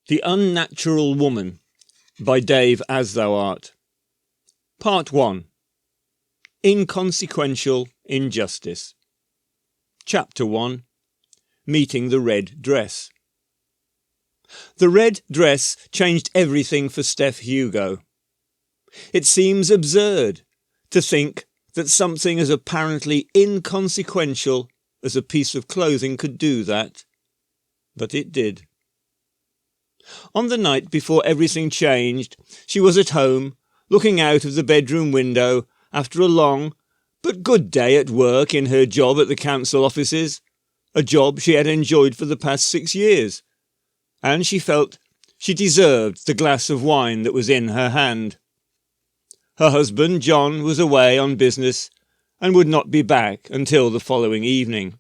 The Unnatural Woman by Dave Asthouart. Part 1. Inconsequential Injustice. Chapter 1. Meeting the Red Dress. The red dress changed everything for Steph Hugo. It seems absurd to think that something as apparently inconsequential as a piece of clothing could do that, but it did. On the night before everything changed, she was at home, looking out of the bedroom window after a long but good day at work in her job at the council offices, a job she had enjoyed for the past 6 years, and she felt she deserved the glass of wine that was in her hand. Her husband, John, was away on business and would not be back until the following evening.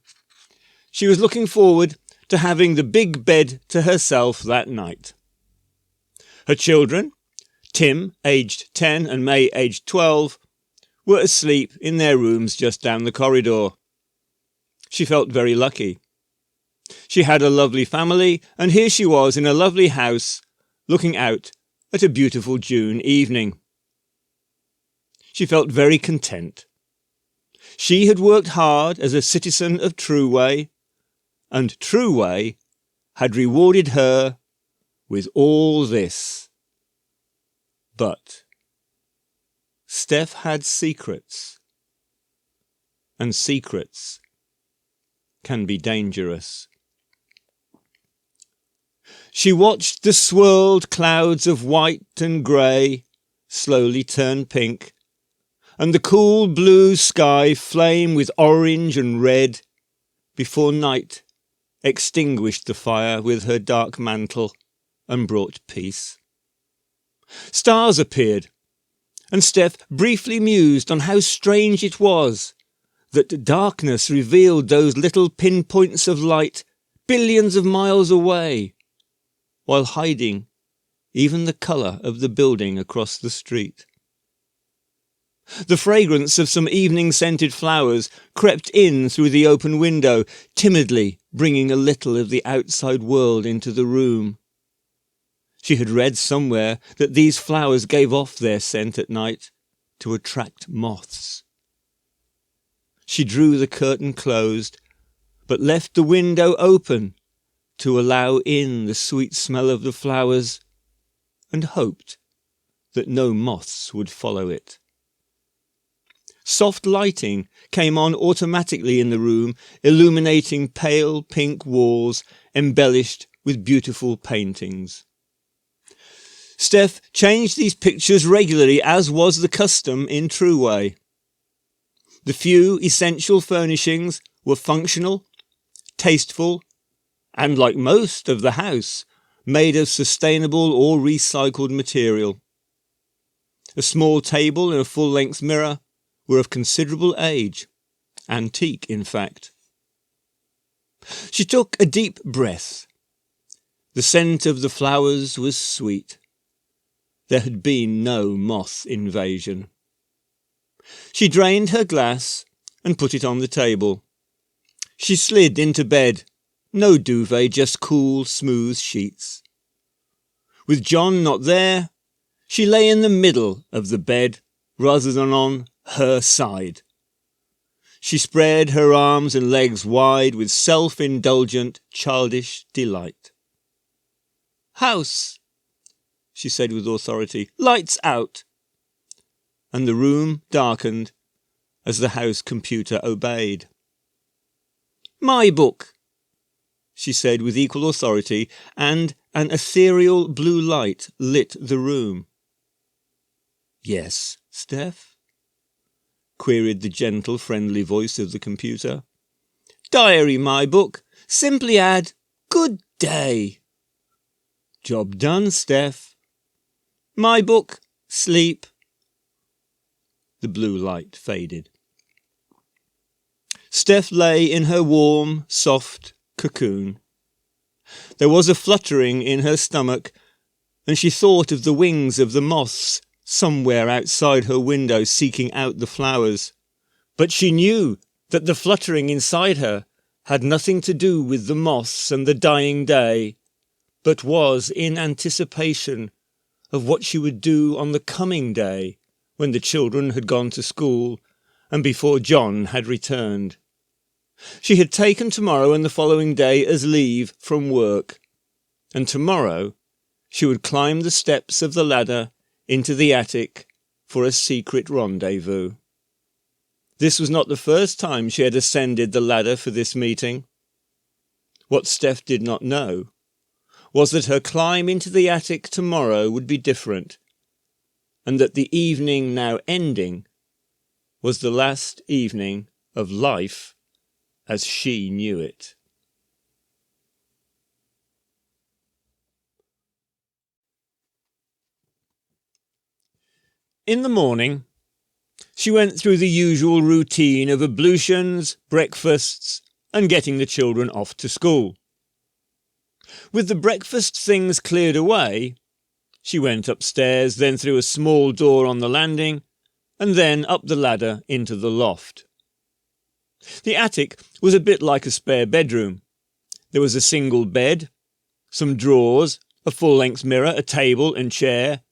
She was looking forward to having the big bed to herself that night. Her children, Tim, aged 10, and May, aged 12, were asleep in their rooms just down the corridor. She felt very lucky. She had a lovely family, and here she was in a lovely house, looking out at a beautiful June evening. She felt very content. She had worked hard as a citizen of Trueway, and Trueway had rewarded her with all this. But Steph had secrets, and secrets can be dangerous. She watched the swirled clouds of white and grey slowly turn pink, and the cool blue sky flame with orange and red before night extinguished the fire with her dark mantle and brought peace. Stars appeared, and Steph briefly mused on how strange it was that darkness revealed those little pinpoints of light billions of miles away, while hiding even the colour of the building across the street. The fragrance of some evening-scented flowers crept in through the open window, timidly bringing a little of the outside world into the room. She had read somewhere that these flowers gave off their scent at night to attract moths. She drew the curtain closed, but left the window open to allow in the sweet smell of the flowers, and hoped that no moths would follow it. Soft lighting came on automatically in the room, illuminating pale pink walls embellished with beautiful paintings. Steph changed these pictures regularly, as was the custom in Trueway. The few essential furnishings were functional, tasteful, and, like most of the house, made of sustainable or recycled material. A small table and a full-length mirror were of considerable age, antique in fact. She took a deep breath. The scent of the flowers was sweet. There had been no moth invasion. She drained her glass and put it on the table. She slid into bed. No duvet, just cool, smooth sheets. With John not there, she lay in the middle of the bed rather than on her side. She spread her arms and legs wide with self-indulgent, childish delight. "House," she said with authority. "Lights out." And the room darkened as the house computer obeyed. "My book," she said with equal authority, and an ethereal blue light lit the room. "Yes, Steph?" queried the gentle, friendly voice of the computer. "Diary, my book. Simply add, 'Good day.'" "Job done, Steph." "My book. Sleep." The blue light faded. Steph lay in her warm, soft cocoon. There was a fluttering in her stomach, and she thought of the wings of the moths somewhere outside her window seeking out the flowers. But she knew that the fluttering inside her had nothing to do with the moths and the dying day, but was in anticipation of what she would do on the coming day when the children had gone to school and before John had returned. She had taken tomorrow and the following day as leave from work, and tomorrow she would climb the steps of the ladder into the attic for a secret rendezvous. This was not the first time she had ascended the ladder for this meeting. What Steph did not know was that her climb into the attic tomorrow would be different, and that the evening now ending was the last evening of life as she knew it. In the morning, she went through the usual routine of ablutions, breakfasts, and getting the children off to school. With the breakfast things cleared away, she went upstairs, then through a small door on the landing, and then up the ladder into the loft. The attic was a bit like a spare bedroom. There was a single bed, some drawers, a full-length mirror, a table and chair,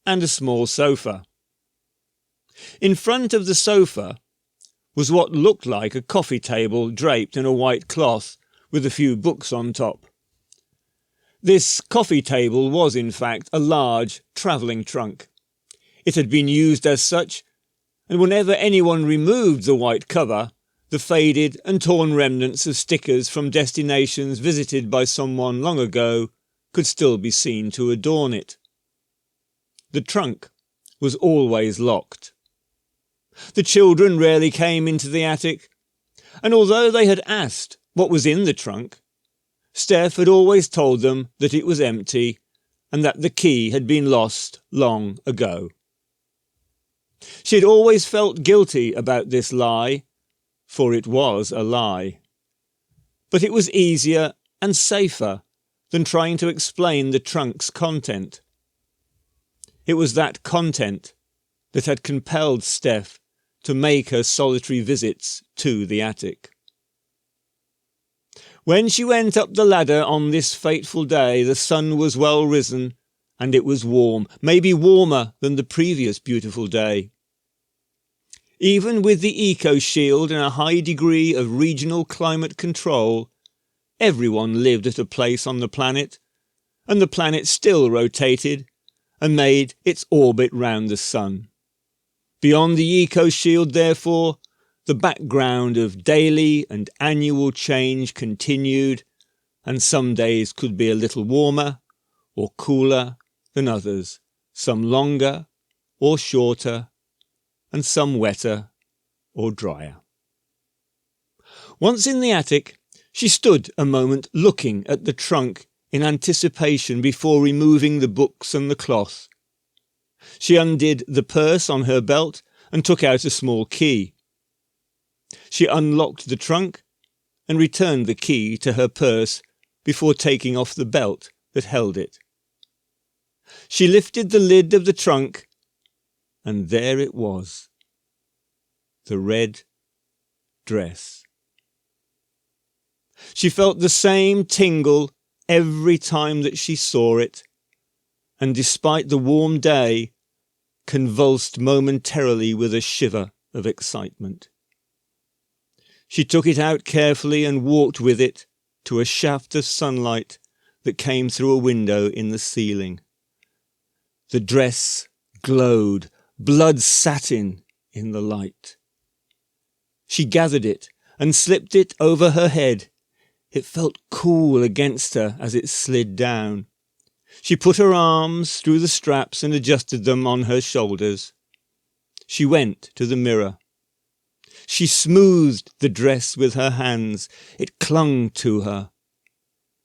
and a small sofa. In front of the sofa was what looked like a coffee table draped in a white cloth with a few books on top. This coffee table was, in fact, a large travelling trunk. It had been used as such, and whenever anyone removed the white cover, the faded and torn remnants of stickers from destinations visited by someone long ago could still be seen to adorn it. The trunk was always locked. The children rarely came into the attic, and although they had asked what was in the trunk, Steph had always told them that it was empty and that the key had been lost long ago. She had always felt guilty about this lie, for it was a lie. But it was easier and safer than trying to explain the trunk's content. It was that content that had compelled Steph to make her solitary visits to the attic. When she went up the ladder on this fateful day, the sun was well risen, and it was warm, maybe warmer than the previous beautiful day. Even with the eco-shield and a high degree of regional climate control, everyone lived at a place on the planet, and the planet still rotated and made its orbit round the sun. Beyond the eco-shield, therefore, the background of daily and annual change continued, and some days could be a little warmer or cooler than others, some longer or shorter, and some wetter or drier. Once in the attic, she stood a moment looking at the trunk in anticipation before removing the books and the cloth. She undid the purse on her belt and took out a small key. She unlocked the trunk and returned the key to her purse before taking off the belt that held it. She lifted the lid of the trunk, and there it was, the red dress. She felt the same tingle every time that she saw it, and despite the warm day, convulsed momentarily with a shiver of excitement. She took it out carefully and walked with it to a shaft of sunlight that came through a window in the ceiling. The dress glowed blood satin in the light. She gathered it and slipped it over her head. It felt cool against her as it slid down. She put her arms through the straps and adjusted them on her shoulders. She went to the mirror. She smoothed the dress with her hands. It clung to her.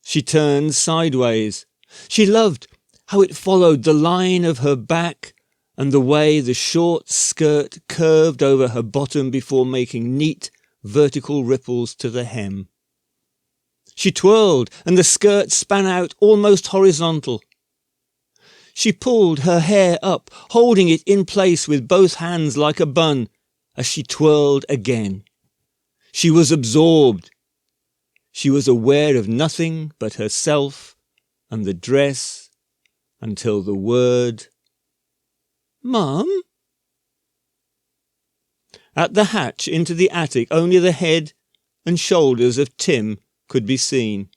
She turned sideways. She loved how it followed the line of her back and the way the short skirt curved over her bottom before making neat vertical ripples to the hem. She twirled, and the skirt span out almost horizontal. She pulled her hair up, holding it in place with both hands like a bun, as she twirled again. She was absorbed. She was aware of nothing but herself and the dress until the word, "Mum?" At the hatch into the attic, only the head and shoulders of Tim could be seen.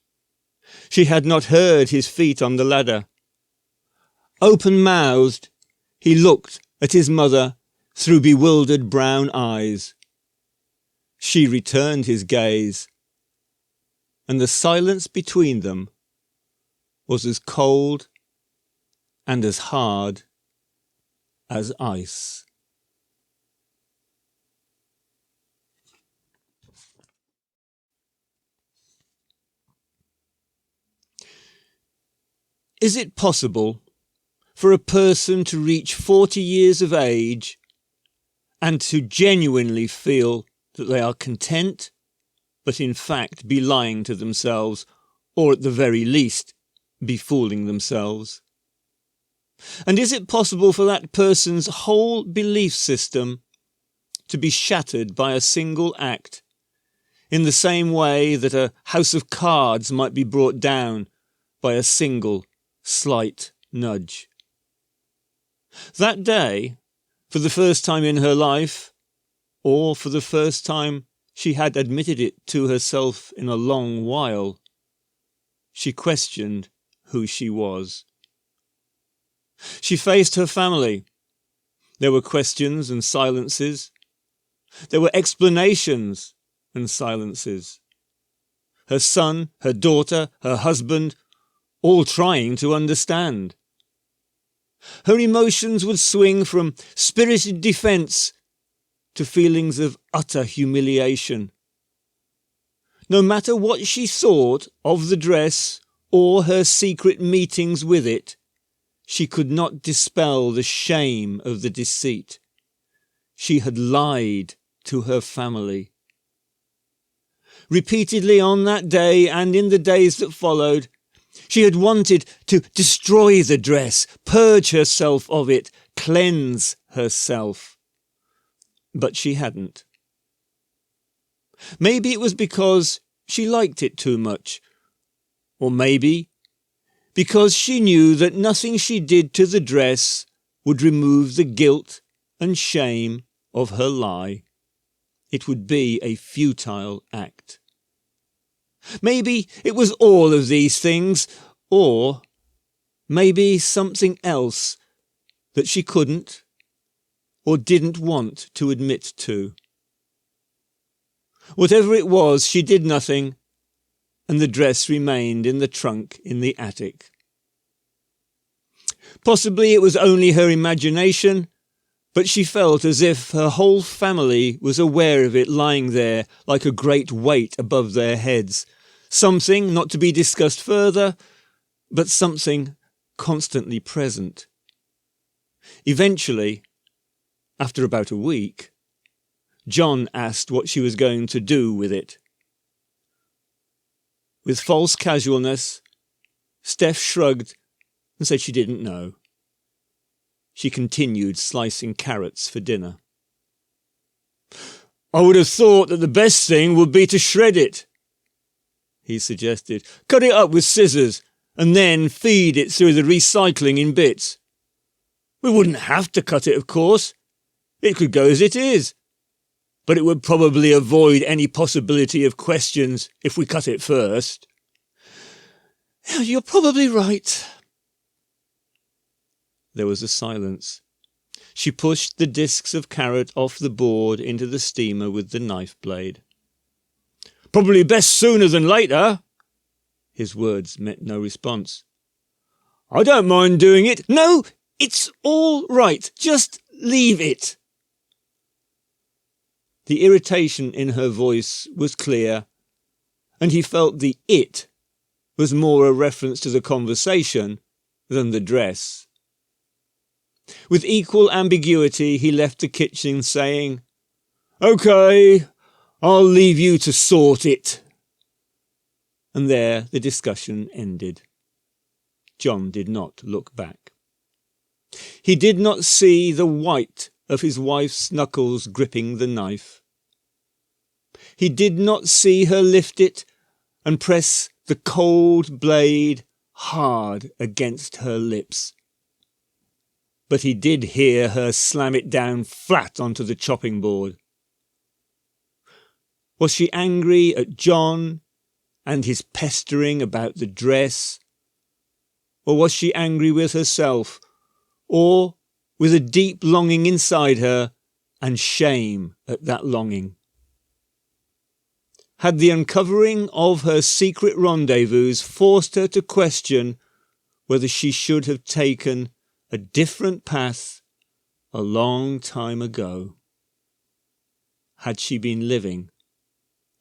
She had not heard his feet on the ladder. Open-mouthed, he looked at his mother through bewildered brown eyes. She returned his gaze, and the silence between them was as cold and as hard as ice. Is it possible for a person to reach 40 years of age and to genuinely feel that they are content, but in fact be lying to themselves, or at the very least be fooling themselves? And is it possible for that person's whole belief system to be shattered by a single act, in the same way that a house of cards might be brought down by a single slight nudge? That day, for the first time in her life, or for the first time she had admitted it to herself in a long while, she questioned who she was. She faced her family. There were questions and silences. There were explanations and silences. Her son, her daughter, her husband, all trying to understand. Her emotions would swing from spirited defence to feelings of utter humiliation. No matter what she thought of the dress or her secret meetings with it, she could not dispel the shame of the deceit. She had lied to her family. Repeatedly on that day and in the days that followed, she had wanted to destroy the dress, purge herself of it, cleanse herself. But she hadn't. Maybe it was because she liked it too much, or maybe because she knew that nothing she did to the dress would remove the guilt and shame of her lie. It would be a futile act. Maybe it was all of these things, or maybe something else that she couldn't or didn't want to admit to. Whatever it was, she did nothing, and the dress remained in the trunk in the attic. Possibly it was only her imagination, but she felt as if her whole family was aware of it lying there like a great weight above their heads, something not to be discussed further, but something constantly present. Eventually, after about a week, John asked what she was going to do with it. With false casualness, Steph shrugged and said she didn't know. She continued slicing carrots for dinner. "I would have thought that the best thing would be to shred it," he suggested. "Cut it up with scissors and then feed it through the recycling in bits. We wouldn't have to cut it, of course. It could go as it is. But it would probably avoid any possibility of questions if we cut it first." "You're probably right." There was a silence. She pushed the discs of carrot off the board into the steamer with the knife blade. "Probably best sooner than later." His words met no response. "I don't mind doing it." "No, it's all right. Just leave it." The irritation in her voice was clear, and he felt the "it" was more a reference to the conversation than the dress. With equal ambiguity, he left the kitchen, saying, "Okay, I'll leave you to sort it." And there the discussion ended. John did not look back. He did not see the white of his wife's knuckles gripping the knife. He did not see her lift it and press the cold blade hard against her lips. But he did hear her slam it down flat onto the chopping board. Was she angry at John and his pestering about the dress? Or was she angry with herself, or with a deep longing inside her and shame at that longing? Had the uncovering of her secret rendezvous forced her to question whether she should have taken a different path a long time ago? Had she been living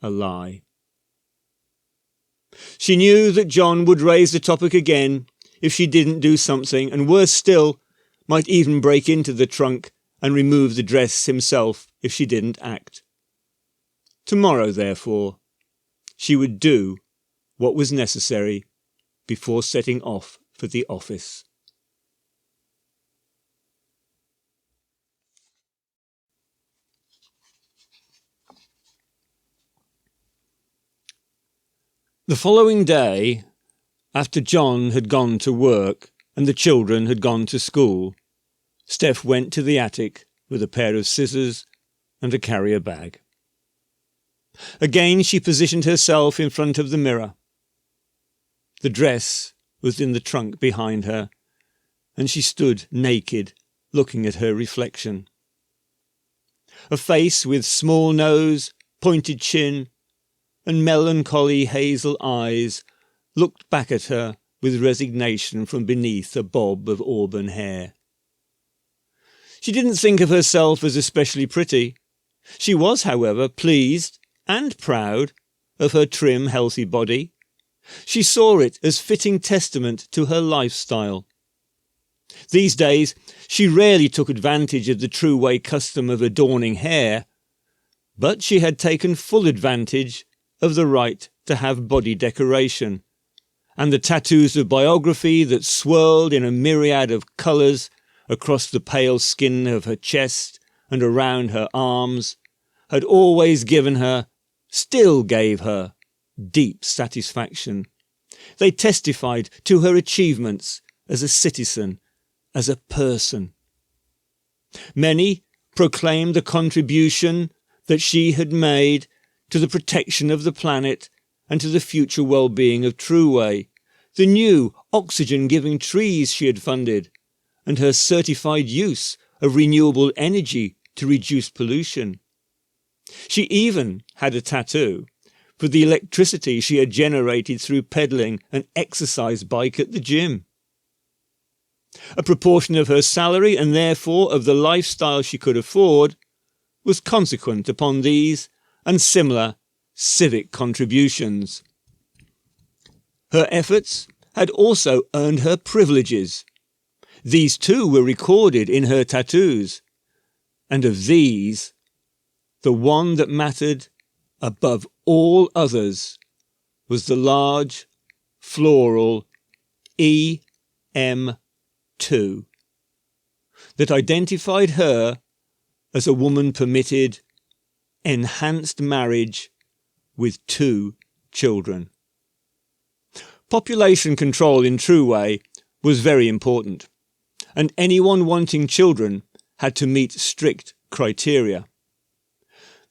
a lie? She knew that John would raise the topic again if she didn't do something, and worse still, might even break into the trunk and remove the dress himself if she didn't act. Tomorrow, therefore, she would do what was necessary before setting off for the office. The following day, after John had gone to work and the children had gone to school, Steph went to the attic with a pair of scissors and a carrier bag. Again she positioned herself in front of the mirror. The dress was in the trunk behind her, and she stood naked, looking at her reflection. A face with small nose, pointed chin, and melancholy hazel eyes looked back at her with resignation from beneath a bob of auburn hair. She didn't think of herself as especially pretty. She was, however, pleased and proud of her trim, healthy body. She saw it as fitting testament to her lifestyle. These days, she rarely took advantage of the true-way custom of adorning hair, but she had taken full advantage of the right to have body decoration, and the tattoos of biography that swirled in a myriad of colours across the pale skin of her chest and around her arms had always given her, still gave her, deep satisfaction. They testified to her achievements as a citizen, as a person. Many proclaimed the contribution that she had made to the protection of the planet and to the future well-being of Trueway, the new oxygen-giving trees she had funded, and her certified use of renewable energy to reduce pollution. She even had a tattoo for the electricity she had generated through peddling an exercise bike at the gym. A proportion of her salary, and therefore of the lifestyle she could afford, was consequent upon these and similar civic contributions. Her efforts had also earned her privileges. These too were recorded in her tattoos, and of these, the one that mattered above all others was the large, floral EM2 that identified her as a woman permitted enhanced marriage with 2 children. Population control in Trueway was very important, and anyone wanting children had to meet strict criteria.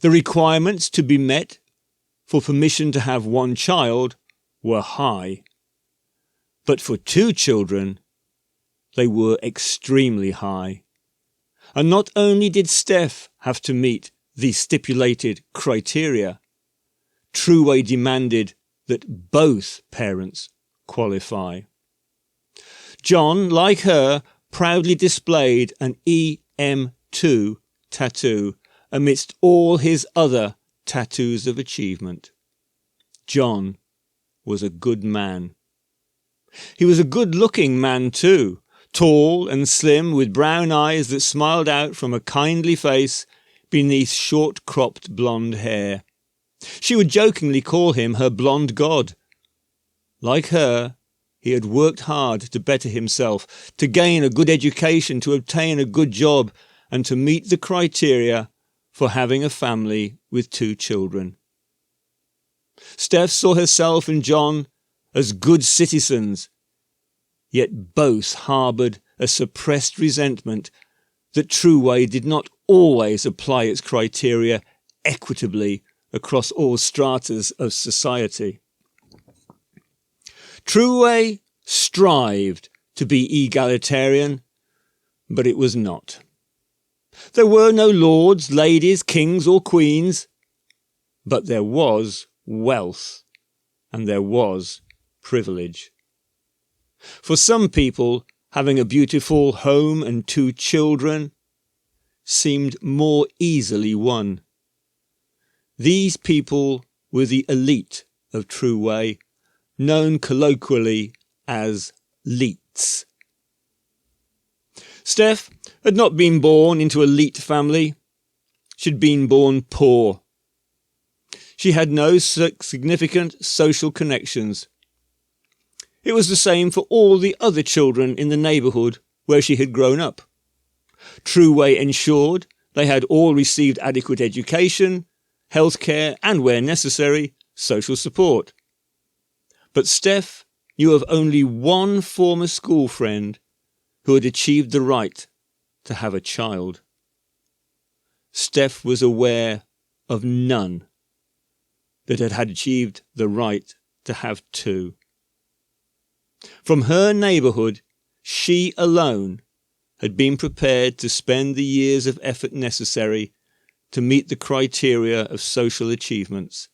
The requirements to be met for permission to have 1 child were high, but for 2 children they were extremely high. And not only did Steph have to meet the stipulated criteria, Trueway demanded that both parents qualify. John, like her, proudly displayed an EM2 tattoo amidst all his other tattoos of achievement. John was a good man. He was a good-looking man too, tall and slim, with brown eyes that smiled out from a kindly face beneath short-cropped blonde hair. She would jokingly call him her blonde god. Like her, he had worked hard to better himself, to gain a good education, to obtain a good job, and to meet the criteria for having a family with 2 children. Steph saw herself and John as good citizens yet both harboured a suppressed resentment that True Way did not always apply its criteria equitably across all stratas of society. True Way strived to be egalitarian, but it was not. There were no lords, ladies, kings or queens, but there was wealth and there was privilege. For some people, having a beautiful home and 2 children seemed more easily won. These people were the elite of True Way, known colloquially as leets. Steph had not been born into a elite family. She'd been born poor. She had no significant social connections. It was the same for all the other children in the neighbourhood where she had grown up. True Way ensured they had all received adequate education, healthcare and, where necessary, social support. But Steph knew of only one former school friend who had achieved the right to have a child. Steph was aware of none that had achieved the right to have 2. From her neighbourhood, she alone had been prepared to spend the years of effort necessary to meet the criteria of social achievements.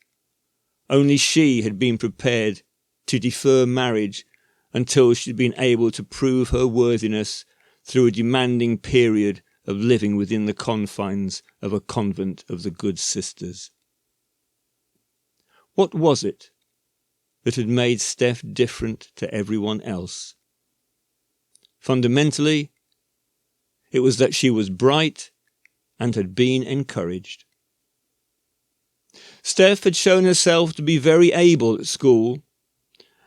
Only she had been prepared to defer marriage until she'd been able to prove her worthiness through a demanding period of living within the confines of a convent of the Good Sisters. What was it that had made Steph different to everyone else? Fundamentally, it was that she was bright and had been encouraged. Steph had shown herself to be very able at school,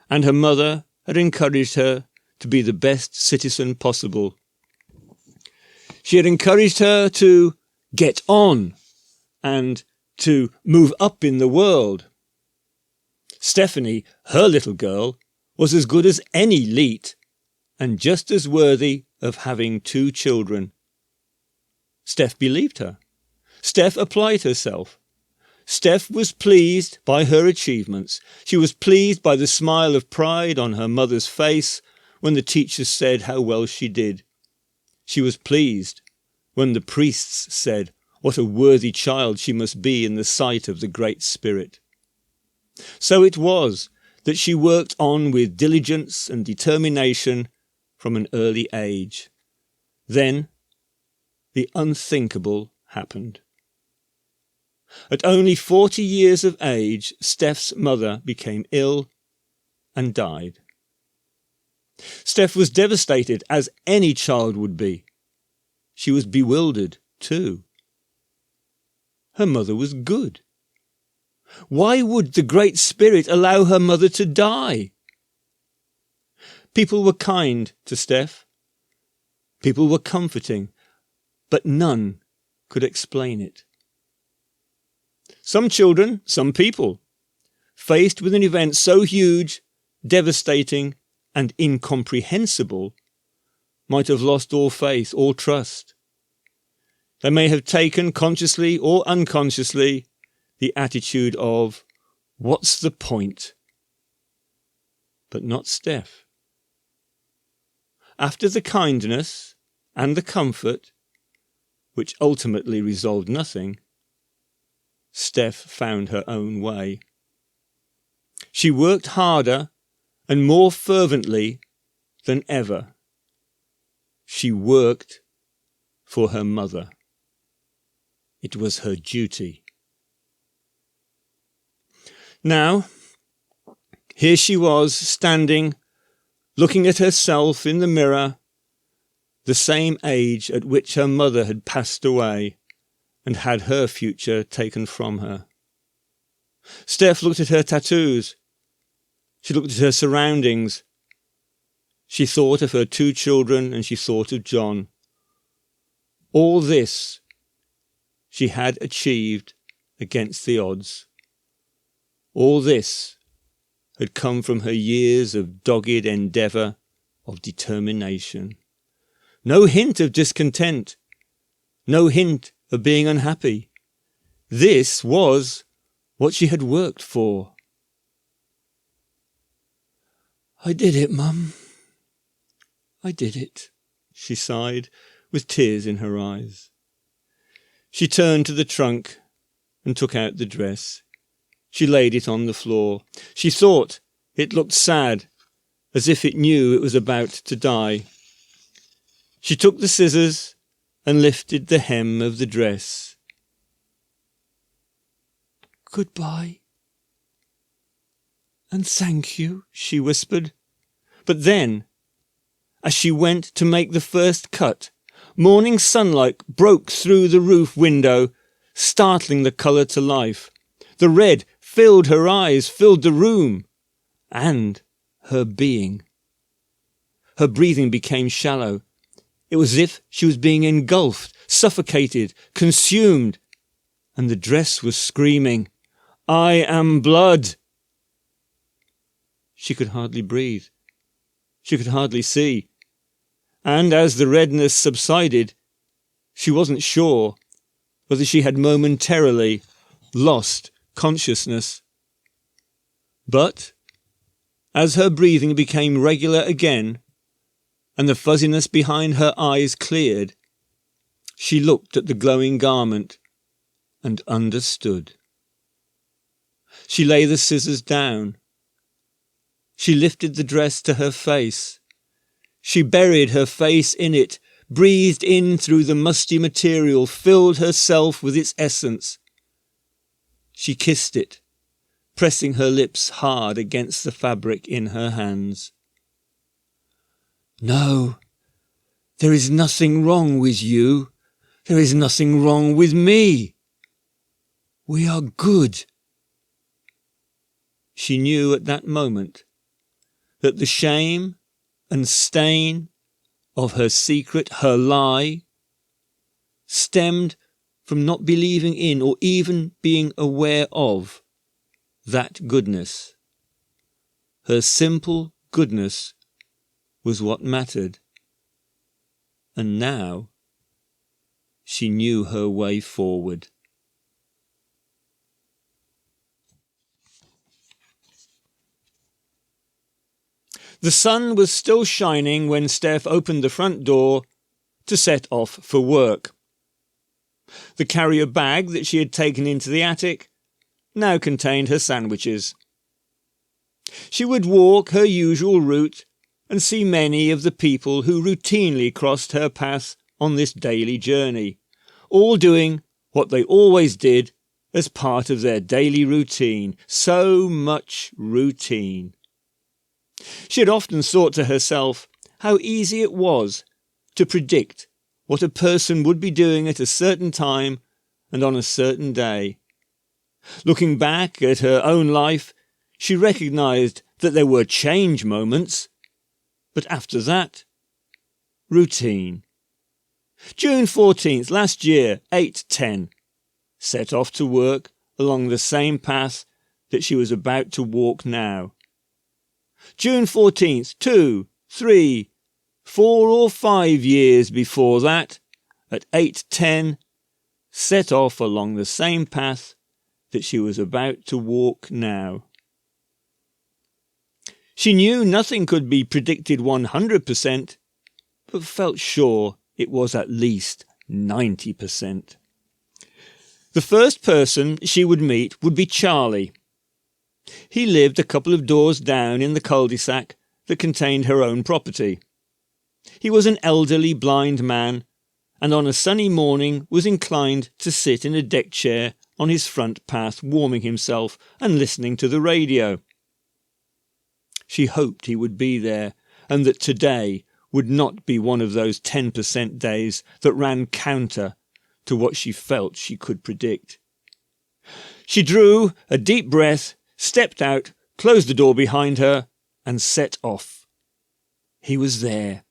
and her mother had encouraged her to be the best citizen possible. She had encouraged her to get on and to move up in the world. Stephanie, her little girl, was as good as any leet and just as worthy of having 2 children. Steph believed her. Steph applied herself. Steph was pleased by her achievements. She was pleased by the smile of pride on her mother's face when the teachers said how well she did. She was pleased when the priests said what a worthy child she must be in the sight of the Great Spirit. So it was that she worked on with diligence and determination from an early age. Then the unthinkable happened. At only 40 years of age, Steph's mother became ill and died. Steph was devastated, as any child would be. She was bewildered too. Her mother was good. Why would the Great Spirit allow her mother to die? People were kind to Steph. People were comforting, but none could explain it. Some children, some people, faced with an event so huge, devastating, and incomprehensible, might have lost all faith, all trust. They may have taken, consciously or unconsciously, the attitude of, "What's the point?" But not Steph. After the kindness and the comfort, which ultimately resolved nothing, Steph found her own way. She worked harder and more fervently than ever. She worked for her mother. It was her duty. Now, here she was, standing, looking at herself in the mirror, the same age at which her mother had passed away and had her future taken from her. Steph looked at her tattoos. She looked at her surroundings. She thought of her 2 children and she thought of John. All this she had achieved against the odds. All this had come from her years of dogged endeavour of determination. No hint of discontent. No hint of being unhappy. This was what she had worked for. "I did it, Mum. I did it," she sighed, with tears in her eyes. She turned to the trunk and took out the dress. She laid it on the floor. She thought it looked sad, as if it knew it was about to die. She took the scissors and lifted the hem of the dress. "Goodbye, and thank you," she whispered. But then, as she went to make the first cut, morning sunlight broke through the roof window, startling the colour to life. The red filled her eyes, filled the room, and her being. Her breathing became shallow. It was as if she was being engulfed, suffocated, consumed, and the dress was screaming, "I am blood!" She could hardly breathe. She could hardly see. And as the redness subsided, she wasn't sure whether she had momentarily lost consciousness. But as her breathing became regular again, and the fuzziness behind her eyes cleared, she looked at the glowing garment and understood. She lay the scissors down. She lifted the dress to her face. She buried her face in it, breathed in through the musty material, filled herself with its essence. She kissed it, pressing her lips hard against the fabric in her hands. "No, there is nothing wrong with you. There is nothing wrong with me. We are good." She knew at that moment that the shame and stain of her secret, her lie, stemmed from not believing in or even being aware of that goodness. Her simple goodness was what mattered. And now she knew her way forward. The sun was still shining when Steph opened the front door to set off for work. The carrier bag that she had taken into the attic now contained her sandwiches. She would walk her usual route and see many of the people who routinely crossed her path on this daily journey, all doing what they always did as part of their daily routine. So much routine. She had often thought to herself how easy it was to predict what a person would be doing at a certain time and on a certain day. Looking back at her own life, she recognised that there were change moments, but after that, routine. June 14th last year, 8:10, set off to work along the same path that she was about to walk now. June 14th, 2, 3, 4 or 5 years before that, at 8:10, set off along the same path that she was about to walk now. She knew nothing could be predicted 100%, but felt sure it was at least 90%. The first person she would meet would be Charlie. He lived a couple of doors down in the cul-de-sac that contained her own property. He was an elderly blind man, and on a sunny morning was inclined to sit in a deck chair on his front path, warming himself and listening to the radio. She hoped he would be there, and that today would not be one of those 10% days that ran counter to what she felt she could predict. She drew a deep breath, stepped out, closed the door behind her, and set off. He was there.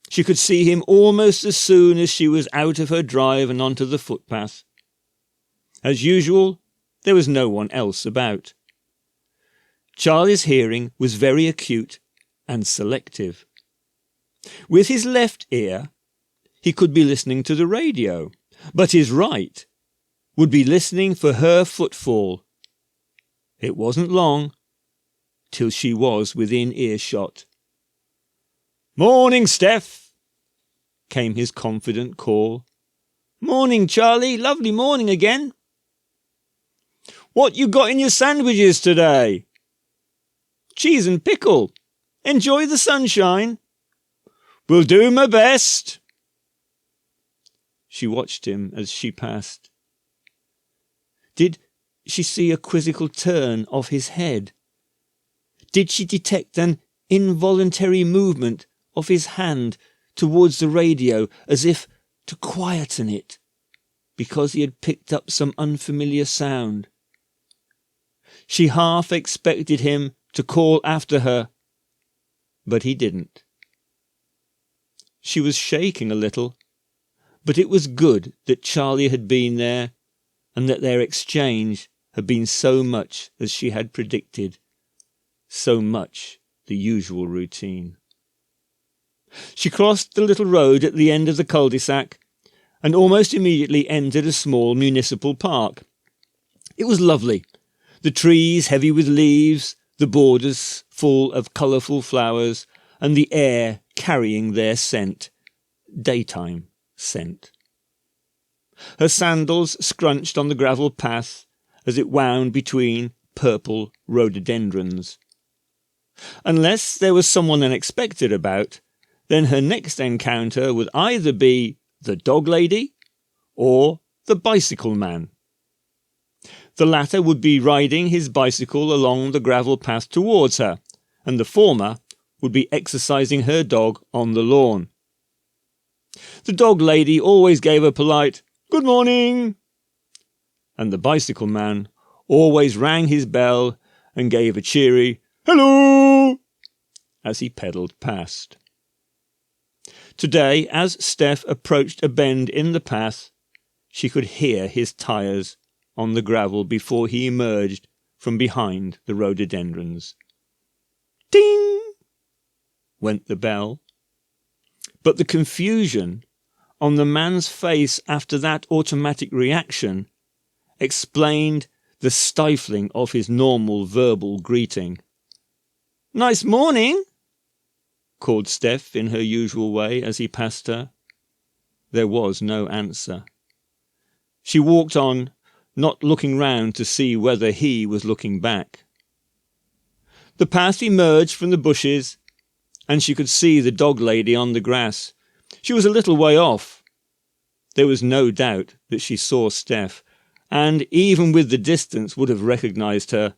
She could see him almost as soon as she was out of her drive and onto the footpath. As usual, there was no one else about. Charlie's hearing was very acute and selective. With his left ear, he could be listening to the radio, but his right would be listening for her footfall. It wasn't long till she was within earshot. "Morning, Steph," came his confident call. "Morning, Charlie. Lovely morning again. What you got in your sandwiches today?" "Cheese and pickle. Enjoy the sunshine." "Will do my best." She watched him as she passed. Did she see a quizzical turn of his head? Did she detect an involuntary movement of his hand towards the radio as if to quieten it, because he had picked up some unfamiliar sound? She half expected him to call after her, but he didn't. She was shaking a little, but it was good that Charlie had been there, and that their exchange had been so much as she had predicted, so much the usual routine. She crossed the little road at the end of the cul-de-sac, and almost immediately entered a small municipal park. It was lovely, the trees heavy with leaves, the borders full of colourful flowers, and the air carrying their scent, daytime scent. Her sandals scrunched on the gravel path as it wound between purple rhododendrons. Unless there was someone unexpected about, then her next encounter would either be the dog lady or the bicycle man. The latter would be riding his bicycle along the gravel path towards her, and the former would be exercising her dog on the lawn. The dog lady always gave a polite "Good morning," and the bicycle man always rang his bell and gave a cheery "Hello" as he pedalled past. Today, as Steph approached a bend in the path, she could hear his tyres on the gravel before he emerged from behind the rhododendrons. Ding! Went the bell. But the confusion on the man's face after that automatic reaction explained the stifling of his normal verbal greeting. "Nice morning," called Steph in her usual way as he passed her. There was no answer. She walked on, not looking round to see whether he was looking back. The path emerged from the bushes, and she could see the dog lady on the grass. She was a little way off. There was no doubt that she saw Steph, and even with the distance would have recognised her.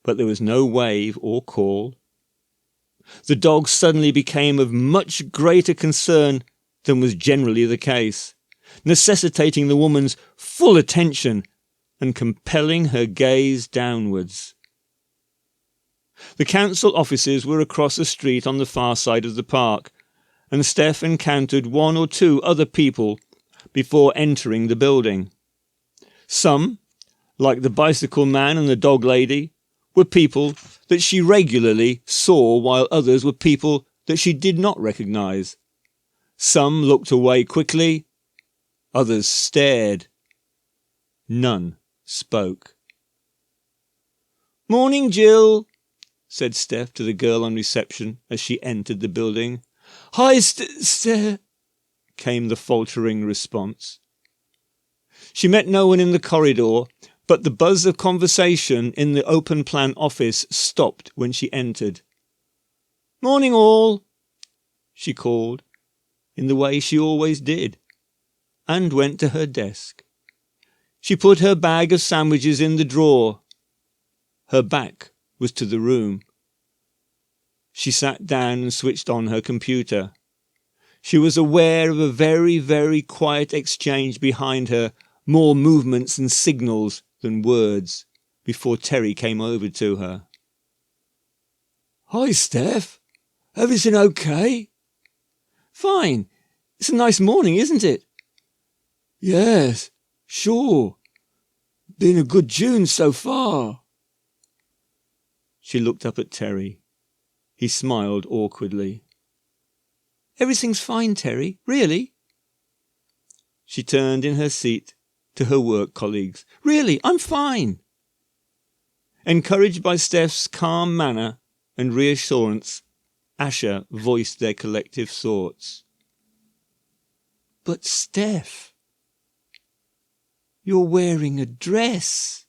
But there was no wave or call. The dog suddenly became of much greater concern than was generally the case, necessitating the woman's full attention and compelling her gaze downwards. The council offices were across the street on the far side of the park, and Steph encountered one or two other people before entering the building. Some, like the bicycle man and the dog lady, were people that she regularly saw, while others were people that she did not recognise. Some looked away quickly, others stared. None spoke. "Morning, Jill," said Steph to the girl on reception as she entered the building. "Hi, Steph," came the faltering response. She met no one in the corridor, but the buzz of conversation in the open plan office stopped when she entered. "Morning, all," she called, in the way she always did, and went to her desk. She put her bag of sandwiches in the drawer. Her back was to the room. She sat down and switched on her computer. She was aware of a very, very quiet exchange behind her, more movements and signals than words, before Terry came over to her. "Hi, Steph. Everything okay?" "Fine. It's a nice morning, isn't it?" "Yes, sure. Been a good June so far." She looked up at Terry. He smiled awkwardly. Everything's fine, Terry, really. She turned in her seat to her work colleagues. Really, I'm fine. Encouraged by Steph's calm manner and reassurance, Asher voiced their collective thoughts. But Steph, you're wearing a dress.